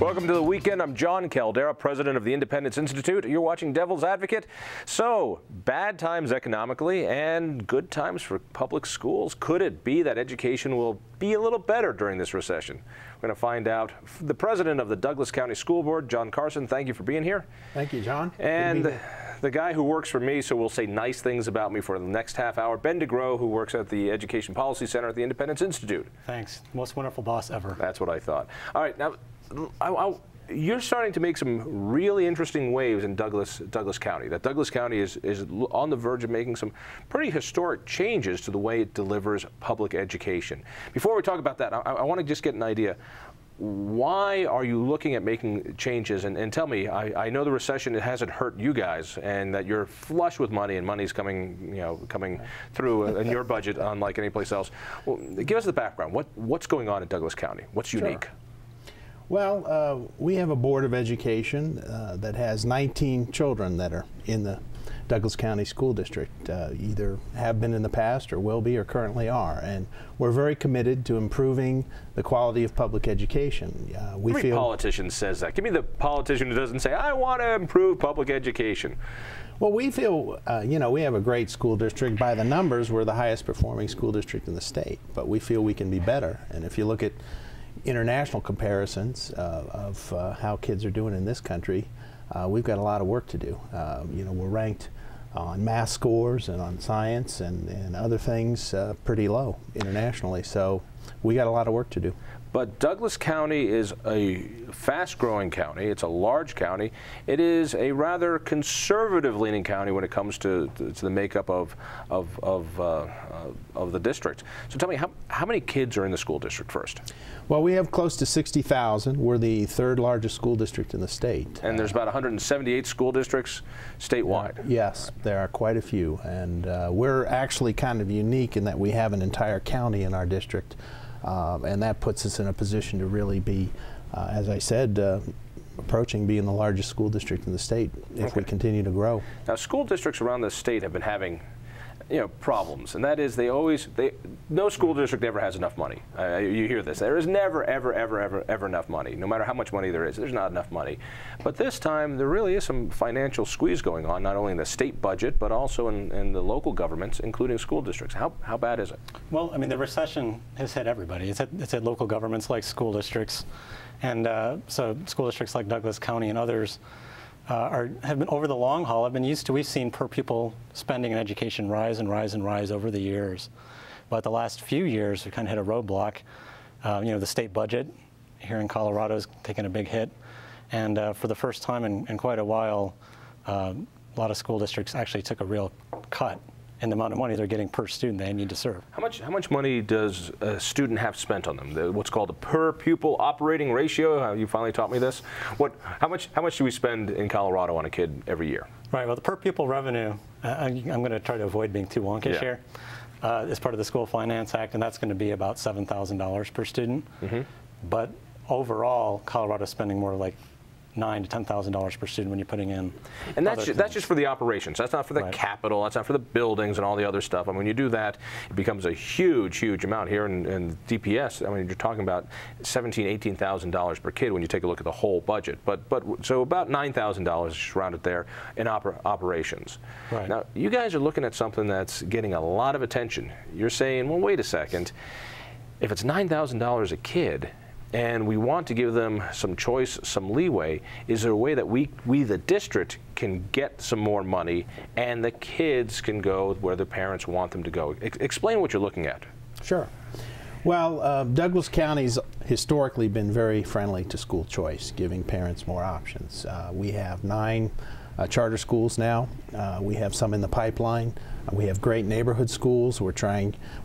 Welcome to the weekend. I'm Jon Caldara, president of the Independence Institute. You're watching Devil's Advocate. So, bad times economically and good times for public schools. Could it be that education will be a little better during this recession? We're going to find out. The president of the Douglas County School Board, Jon Carson, thank you for being here. Thank you, John. And the guy who works for me, so will say nice things about me for the next half hour, Ben DeGrow, who works at the Education Policy Center at the Independence Institute. Thanks. Most wonderful boss ever. That's what I thought. All right, now, you're starting to make some really interesting waves in Douglas County. That Douglas County is on the verge of making some pretty historic changes to the way it delivers public education. Before we talk about that, I want to just get an idea. Why are you looking at making changes? And tell me, I know the recession, it hasn't hurt you guys, and that you're flush with money, and money's coming through in your budget unlike any place else. Well, give us the background. What's going on in Douglas County? What's unique? Sure. Well, we have a Board of Education that has 19 children that are in the Douglas County School District, either have been in the past or will be or currently are. And we're very committed to improving the quality of public education. Every politician says that. Give me the politician who doesn't say, I want to improve public education. Well, we feel, we have a great school district. By the numbers, we're the highest performing school district in the state, but we feel we can be better. And if you look at international comparisons of how kids are doing in this country, we've got a lot of work to do. We're ranked on math scores and on science and other things pretty low internationally, so we got a lot of work to do. But Douglas County is a fast-growing county. It's a large county. It is a rather conservative-leaning county when it comes to the makeup of the district. So tell me, how many kids are in the school district first? Well, we have close to 60,000. We're the third largest school district in the state. And there's about 178 school districts statewide. Yes, there are quite a few. And we're actually kind of unique in that we have an entire county in our district. And that puts us in a position to really be, as I said, approaching being the largest school district in the state if we continue to grow. Now, school districts around the state have been having problems, and that is no school district ever has enough money. You hear this. There is never, ever enough money. No matter how much money there is, there's not enough money. But this time, there really is some financial squeeze going on, not only in the state budget, but also in the local governments, including school districts. How bad is it? Well, I mean, the recession has hit everybody. It's hit local governments like school districts. And so school districts like Douglas County and others have been, over the long haul, we've seen per pupil spending in education rise and rise and rise over the years. But the last few years, we kind of hit a roadblock. The state budget here in Colorado is taking a big hit. And for the first time in quite a while, a lot of school districts actually took a real cut in the amount of money they're getting per student they need to serve. How much money does a student have spent on them? What's called the per pupil operating ratio? You finally taught me this. How much do we spend in Colorado on a kid every year? Right. Well, the per pupil revenue, I'm going to try to avoid being too wonkish here. Is part of the School Finance Act, and that's going to be about $7,000 per student. Mm-hmm. But overall, Colorado's spending more like $9,000 to $10,000 per student when you're putting in. And that's just for the operations. That's not for the capital. That's not for the buildings and all the other stuff. I mean, when you do that, it becomes a huge amount. Here in DPS, I mean, you're talking about $17,000, $18,000 per kid when you take a look at the whole budget. So about $9,000 just rounded there in operations. Right. Now, you guys are looking at something that's getting a lot of attention. You're saying, well, wait a second. If it's $9,000 a kid, and we want to give them some choice, some leeway, is there a way that we the district, can get some more money and the kids can go where their parents want them to go? Explain what you're looking at. Sure. Well, Douglas County's historically been very friendly to school choice, giving parents more options. We have 9 charter schools now. We have some in the pipeline. We have great neighborhood schools. We're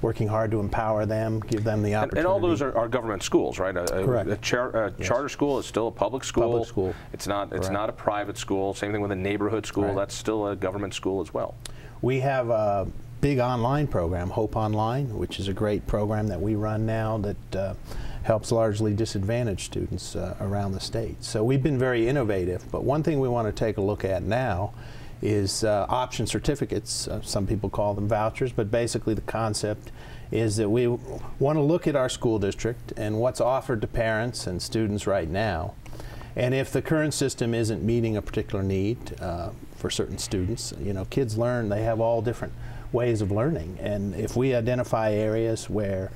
working hard to empower them, give them the opportunity. And all those are government schools, right? Correct. A charter school is still a public school. Public school. It's not a private school. Same thing with a neighborhood school. Right. That's still a government school as well. We have a big online program, Hope Online, which is a great program that we run now that helps largely disadvantaged students around the state. So we've been very innovative. But one thing we want to take a look at now is option certificates. Some people call them vouchers, but basically the concept is that we want to look at our school district and what's offered to parents and students right now. And if the current system isn't meeting a particular need for certain students, you know, kids learn, they have all different ways of learning. And if we identify areas where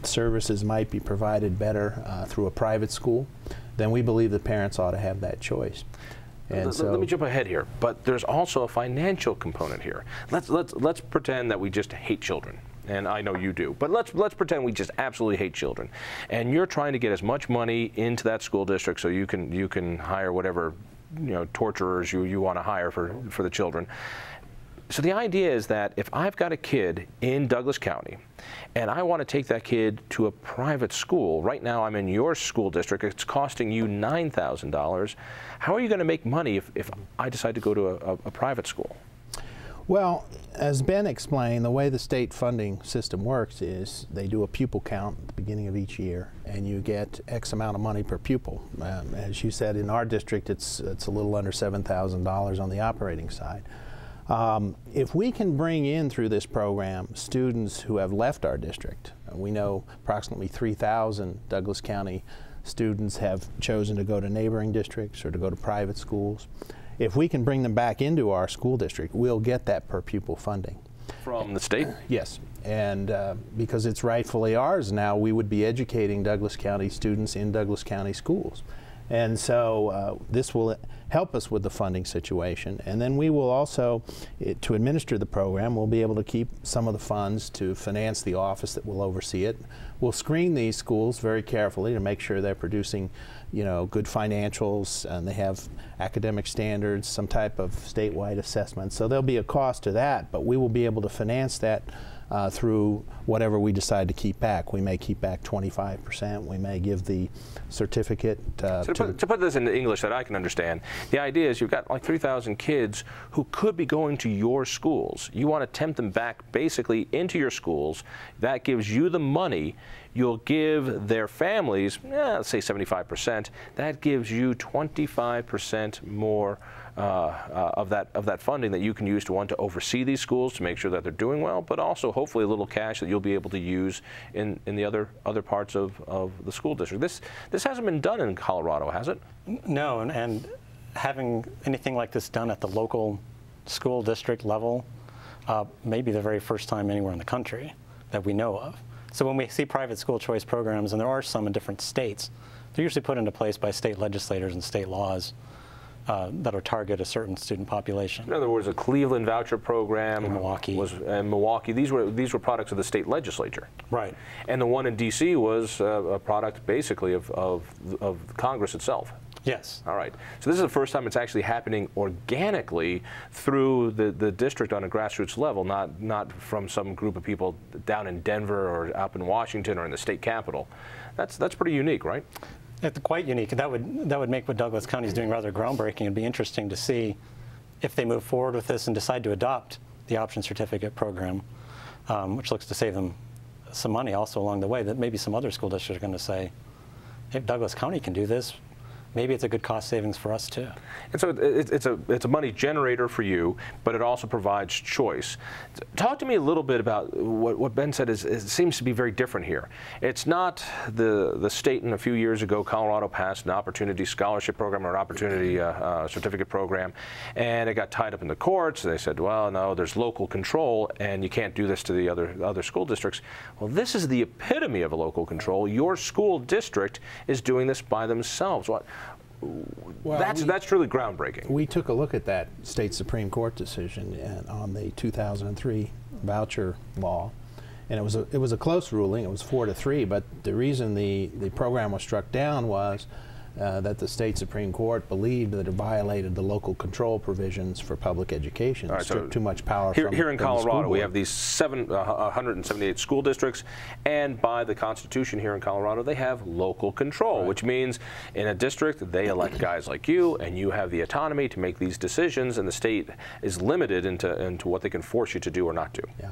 services might be provided better through a private school, then we believe that parents ought to have that choice. And let me jump ahead here, but there's also a financial component here. Let's pretend that we just hate children. And I know you do, but let's pretend we just absolutely hate children, and you're trying to get as much money into that school district so you can hire whatever, you know, torturers you want to hire for the children. So the idea is that if I've got a kid in Douglas County and I want to take that kid to a private school, right now I'm in your school district, it's costing you $9,000. How are you going to make money if I decide to go to a private school? Well, as Ben explained, the way the state funding system works is they do a pupil count at the beginning of each year, and you get X amount of money per pupil. As you said, in our district, it's a little under $7,000 on the operating side. If we can bring in through this program students who have left our district, we know approximately 3,000 Douglas County students have chosen to go to neighboring districts or to go to private schools. If we can bring them back into our school district, we'll get that per pupil funding. From the state? Yes, and because it's rightfully ours now, we would be educating Douglas County students in Douglas County schools. And so this will help us with the funding situation. And then we will also, to administer the program, we'll be able to keep some of the funds to finance the office that will oversee it. We'll screen these schools very carefully to make sure they're producing, you know, good financials and they have academic standards, some type of statewide assessment. So there'll be a cost to that, but we will be able to finance that through whatever we decide to keep back. We may keep back 25%. We may give the certificate. So to put this into English that I can understand, the idea is you've got like 3,000 kids who could be going to your schools. You want to tempt them back basically into your schools. That gives you the money. You'll give their families, let's say 75%. That gives you 25% more of that funding that you can use to oversee these schools to make sure that they're doing well, but also hopefully a little cash that you'll be able to use in the other parts of the school district. This hasn't been done in Colorado, has it? No, and having anything like this done at the local school district level may be the very first time anywhere in the country that we know of. So when we see private school choice programs, and there are some in different states, they're usually put into place by state legislators and state laws that'll target a certain student population. In other words, a Cleveland voucher program in Milwaukee. And Milwaukee. These were products of the state legislature. Right. And the one in D.C. was a product basically of Congress itself. Yes. All right. So this is the first time it's actually happening organically through the district on a grassroots level, not from some group of people down in Denver or up in Washington or in the state capitol. That's pretty unique, right? It's quite unique. That would make what Douglas County is doing rather groundbreaking. It'd be interesting to see if they move forward with this and decide to adopt the option certificate program, which looks to save them some money also along the way, that maybe some other school districts are going to say, if Douglas County can do this, maybe it's a good cost savings for us too. And so it's a money generator for you, but it also provides choice. Talk to me a little bit about what Ben said. It seems to be very different here. It's not the state, and a few years ago Colorado passed an opportunity scholarship program or an opportunity certificate program, and it got tied up in the courts. They said, well, no, there's local control and you can't do this to the other school districts. Well, this is the epitome of a local control. Your school district is doing this by themselves. Well, that's truly groundbreaking. We took a look at that state Supreme Court decision on the 2003 voucher law, and it was a close ruling. It was 4-3, but the reason the program was struck down was that the state Supreme Court believed that it violated the local control provisions for public education. Right, it took too much power here in Colorado, we board. have these 178 school districts, and by the Constitution here in Colorado, they have local control, right, which means in a district, they elect guys like you, and you have the autonomy to make these decisions, and the state is limited into what they can force you to do or not do. Yeah.